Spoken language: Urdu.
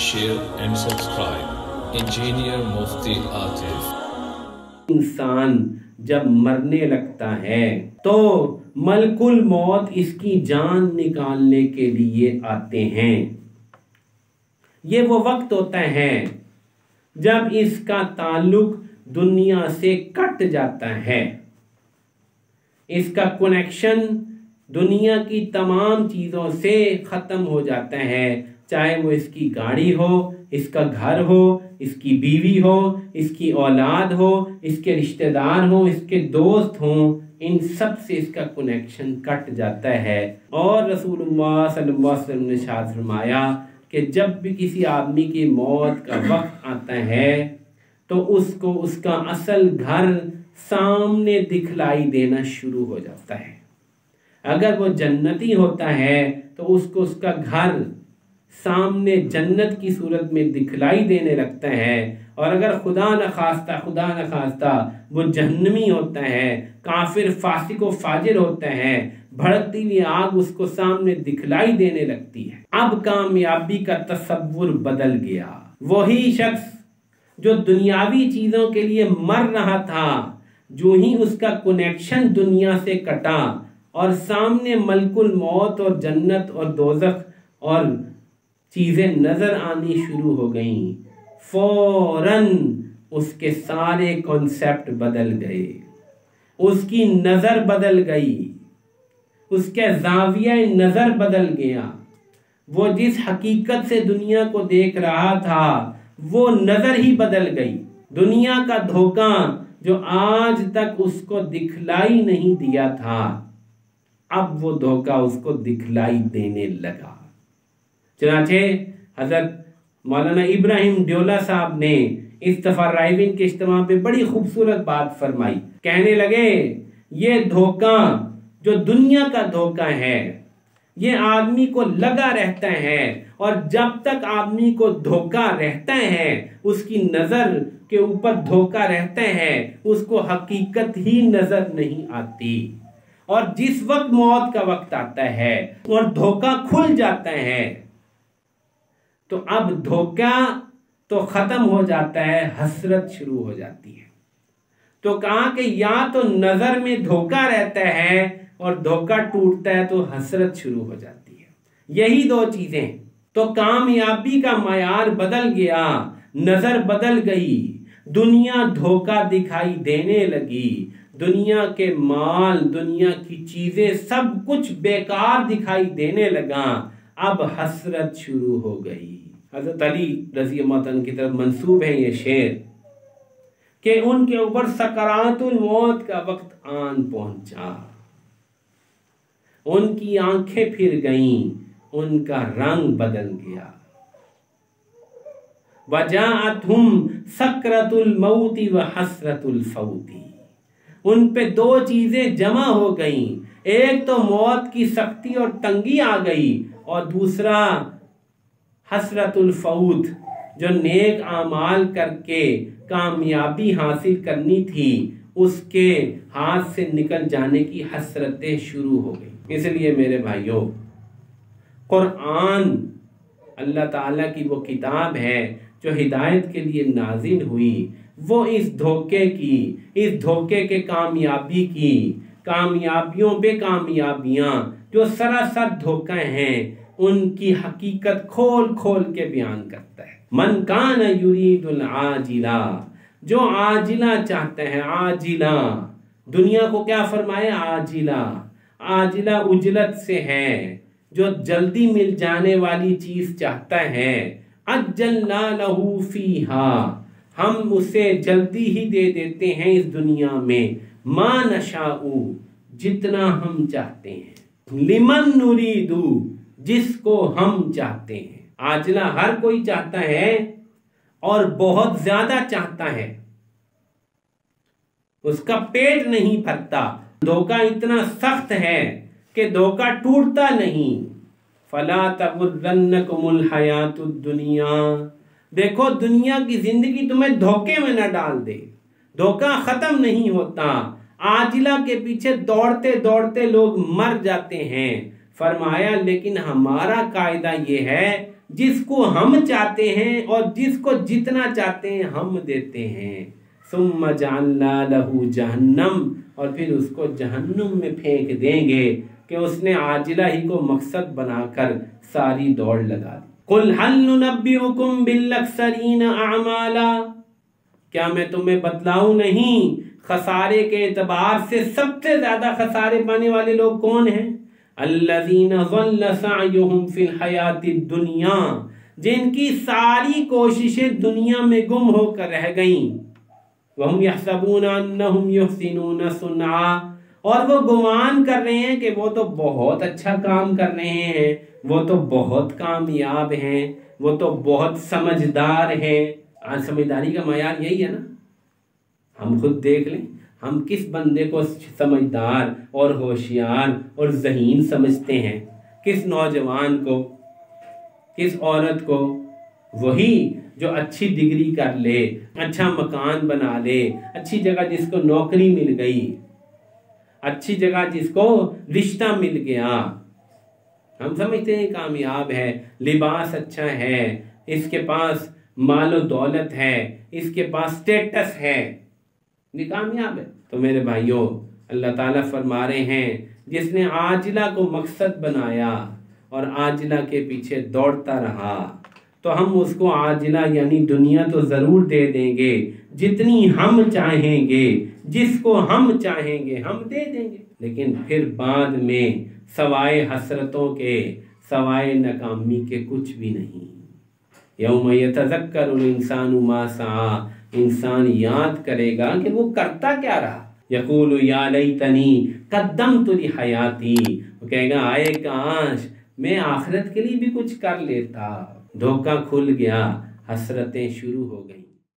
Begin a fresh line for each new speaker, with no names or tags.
share and subscribe. Engineer Mufti Atif.
انسان جب مرنے لگتا ہے تو ملک الموت اس کی جان نکالنے کے لیے آتے ہیں۔ یہ وہ وقت ہوتا ہے جب اس کا تعلق دنیا سے کٹ جاتا ہے، اس کا کنیکشن دنیا کی تمام چیزوں سے ختم ہو جاتا ہے، چاہے وہ اس کی گاڑی ہو، اس کا گھر ہو، اس کی بیوی ہو، اس کی اولاد ہو، اس کے رشتہ دار ہوں، اس کے دوست ہوں، ان سب سے اس کا کنیکشن کٹ جاتا ہے۔ اور رسول اللہ صلی اللہ علیہ وسلم نے ارشاد فرمایا کہ جب بھی کسی آدمی کی موت کا وقت آتا ہے تو اس کو اس کا اصل گھر سامنے دکھلائی دینا شروع ہو جاتا ہے۔ اگر وہ جنتی ہوتا ہے تو اس کو اس کا گھر سامنے جنت کی صورت میں دکھلائی دینے لگتا ہے، اور اگر خدا نخواستہ وہ جہنمی ہوتا ہے، کافر فاسق و فاجر ہوتا ہے، بھڑکتی ہوئی آگ اس کو سامنے دکھلائی دینے لگتی ہے۔ اب کامیابی کا تصور بدل گیا۔ وہی شخص جو دنیاوی چیزوں کے لیے مر رہا تھا، جو ہی اس کا کنیکشن دنیا سے کٹا اور سامنے ملک الموت اور جنت اور دوزخ اور چیزیں نظر آنی شروع ہو گئیں، فوراً اس کے سارے کنسپٹ بدل گئے، اس کی نظر بدل گئی، اس کے زاویہ نظر بدل گیا۔ وہ جس حقیقت سے دنیا کو دیکھ رہا تھا وہ نظر ہی بدل گئی۔ دنیا کا دھوکہ جو آج تک اس کو دکھلائی نہیں دیا تھا، اب وہ دھوکہ اس کو دکھلائی دینے لگا۔ چنانچہ حضرت مولانا ابراہیم ڈیولہ صاحب نے اس دفعہ رائیونگ کے اجتماع پہ بڑی خوبصورت بات فرمائی۔ کہنے لگے یہ دھوکہ جو دنیا کا دھوکہ ہے یہ آدمی کو لگا رہتا ہے، اور جب تک آدمی کو دھوکہ رہتا ہے، اس کی نظر کے اوپر دھوکہ رہتا ہے، اس کو حقیقت ہی نظر نہیں آتی۔ اور جس وقت موت کا وقت آتا ہے اور دھوکہ کھل جاتا ہے تو اب دھوکہ تو ختم ہو جاتا ہے، حسرت شروع ہو جاتی ہے۔ تو کہا کہ یا تو نظر میں دھوکہ رہتا ہے اور دھوکہ ٹوٹتا ہے تو حسرت شروع ہو جاتی ہے، یہی دو چیزیں۔ تو کامیابی کا معیار بدل گیا، نظر بدل گئی، دنیا دھوکہ دکھائی دینے لگی، دنیا کے مال، دنیا کی چیزیں، سب کچھ بیکار دکھائی دینے لگا، اب حسرت شروع ہو گئی۔ حضرت علی رضی اللہ عنہ کی طرف منسوب ہے یہ شعر کہ ان کے اوپر سکرات الموت کا وقت آن پہنچا، ان کی آنکھیں پھر گئیں، ان کا رنگ بدل گیا۔ وجاءتہم سکرۃ الموت وحسرۃ الفوت، ان پہ دو چیزیں جمع ہو گئیں، ایک تو موت کی سختی اور تنگی آ گئی، اور دوسرا حسرت الفوت، جو نیک اعمال کر کے کامیابی حاصل کرنی تھی اس کے ہاتھ سے نکل جانے کی حسرتیں شروع ہو گئی۔ اس لیے میرے بھائیوں، قرآن اللہ تعالیٰ کی وہ کتاب ہے جو ہدایت کے لیے نازل ہوئی، وہ اس دھوکے کی، اس دھوکے کے کامیابی کی، کامیابیوں پہ کامیابیاں جو سراسر دھوکہ ہیں، ان کی حقیقت کھول کھول کے بیان کرتا ہے۔ من کان یرید العاجلہ، جو عاجلہ چاہتا ہے، عاجلہ، دنیا کو کیا فرمائے؟ عاجلہ، عاجلہ اجلت سے ہے، جو جلدی مل جانے والی چیز چاہتا ہے، عجلنا لہ فیہا، ہم اسے جلدی ہی دے دیتے ہیں اس دنیا میں، ما نشاء، جتنا ہم چاہتے ہیں، لمن نرید، جس کو ہم چاہتے ہیں۔ عاجلہ ہر کوئی چاہتا ہے اور بہت زیادہ چاہتا ہے، اس کا پیٹ نہیں بھرتا، دھوکہ اتنا سخت ہے کہ دھوکہ ٹوٹتا نہیں۔ فلا تغرنکم الحیات الدنیا، دیکھو دنیا کی زندگی تمہیں دھوکے میں نہ ڈال دے، دھوکہ ختم نہیں ہوتا، عاجلہ کے پیچھے دوڑتے دوڑتے لوگ مر جاتے ہیں۔ فرمایا لیکن ہمارا قاعدہ یہ ہے جس کو ہم چاہتے ہیں اور جس کو جتنا چاہتے ہیں ہم دیتے ہیں. ثم جعلنا له جہنم، اور پھر اس کو جہنم میں پھینک دیں گے کہ اس نے عاجلہ ہی کو مقصد بنا کر ساری دوڑ لگا دی. قل هل ننبئكم بالاخسرین اعمالا، کیا میں تمہیں بتلاؤں نہیں خسارے کے اعتبار سے سب سے زیادہ خسارے پانے والے لوگ کون ہیں؟ الذین ضل سعیہم فی الحیات الدنیا، جن کی ساری کوششیں دنیا میں گم ہو کر رہ گئیں. وہم یحسبون انہم یحسنون صنعا، اور وہ گمان کر رہے ہیں کہ وہ تو بہت اچھا کام کر رہے ہیں، وہ تو بہت کامیاب ہیں، وہ تو بہت سمجھدار ہیں. آج سمجھداری کا معیار یہی ہے نا. ہم خود دیکھ لیں ہم کس بندے کو سمجھدار اور ہوشیار اور ذہین سمجھتے ہیں، کس نوجوان کو، کس عورت کو؟ وہی جو اچھی ڈگری کر لے، اچھا مکان بنا لے، اچھی جگہ جس کو نوکری مل گئی، اچھی جگہ جس کو رشتہ مل گیا، ہم سمجھتے ہیں کامیاب ہے، لباس اچھا ہے، اس کے پاس مال و دولت ہے، اس کے پاس سٹیٹس ہے، یہ کامیاب ہے. تو میرے بھائیوں، اللہ تعالیٰ فرما رہے ہیں جس نے عاجلہ کو مقصد بنایا اور عاجلہ کے پیچھے دوڑتا رہا تو ہم اس کو عاجلہ یعنی دنیا تو ضرور دے دیں گے جتنی ہم چاہیں گے، جس کو ہم چاہیں گے ہم دے دیں گے، لیکن پھر بعد میں سوائے حسرتوں کے، سوائے ناکامی کے کچھ بھی نہیں. یوم یتذکر الانسان ما سعی، انسان یاد کرے گا کہ وہ کرتا کیا رہا. یقول یا لیتنی قدمت لحیاتی، وہ کہے گا آئے کاش میں آخرت کے لیے بھی کچھ کر لیتا. دھوکہ کھل گیا، حسرتیں شروع ہو گئیں.